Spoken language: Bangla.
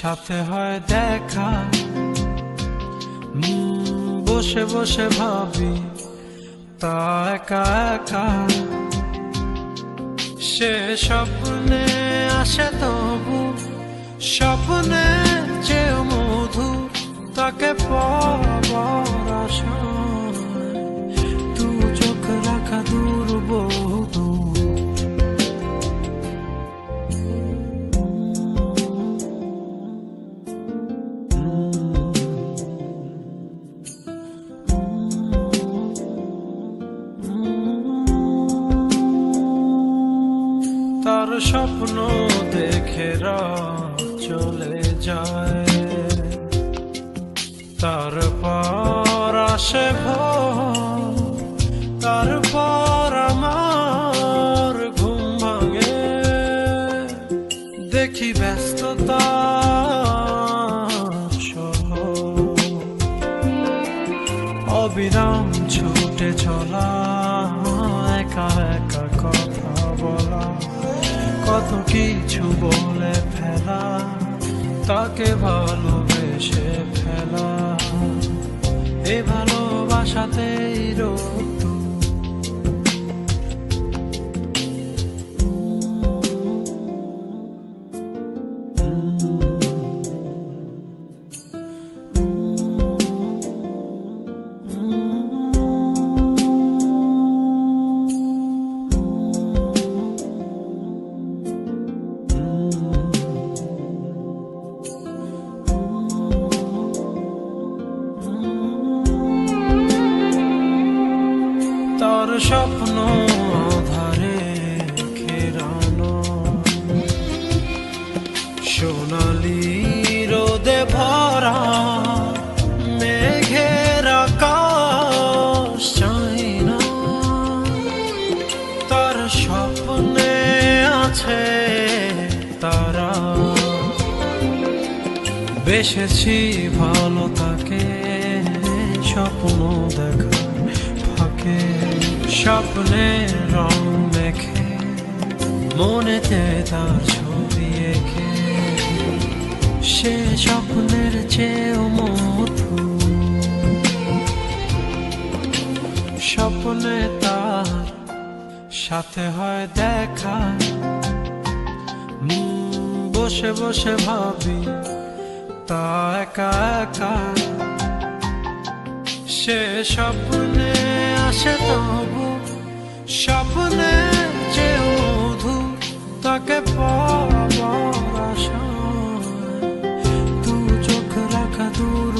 সাথে হয় দেখা, বসে বসে ভাবি তা একা একা। সে স্বপ্নে আসে তবু স্বপ্নে চেয়ে মধু, তাকে পাবার আশায় তু চোখ রাখা দূর বহু। তার স্বপ্ন দেখে রাত চলে যায়, তারপর আসে ভোর, তারপর আমার ঘুম ভাঙে। দেখি ব্যস্ততা অবিরাম ছুটে চলা, একা একা কথা বলা, কত কিছু বলে ফেলা, তাকে ভালোবেসে ফেলা। এ ভালোবাসাতেই রোদ তার স্বপ্ন আধারে ঘেরানো, সোনালি রোদে ভরা মেঘের আকাশ চাই না। তার স্বপ্নে আছে তারা, বেসেছি ভালো তাকে স্বপ্ন দেখা ফাঁকে। স্বপ্নে রং মেখে মনেতে তার ছবি এঁকে, সে স্বপ্নের চেয়েও মধু। স্বপ্নে তার সাথে হয় দেখা, বসে বসে ভাবি তা একা একা। সে স্বপ্নে আসে তবু স্বপ্নে যে মধু, তাকে পাবার আশায় তু চোখ রাখা দূর।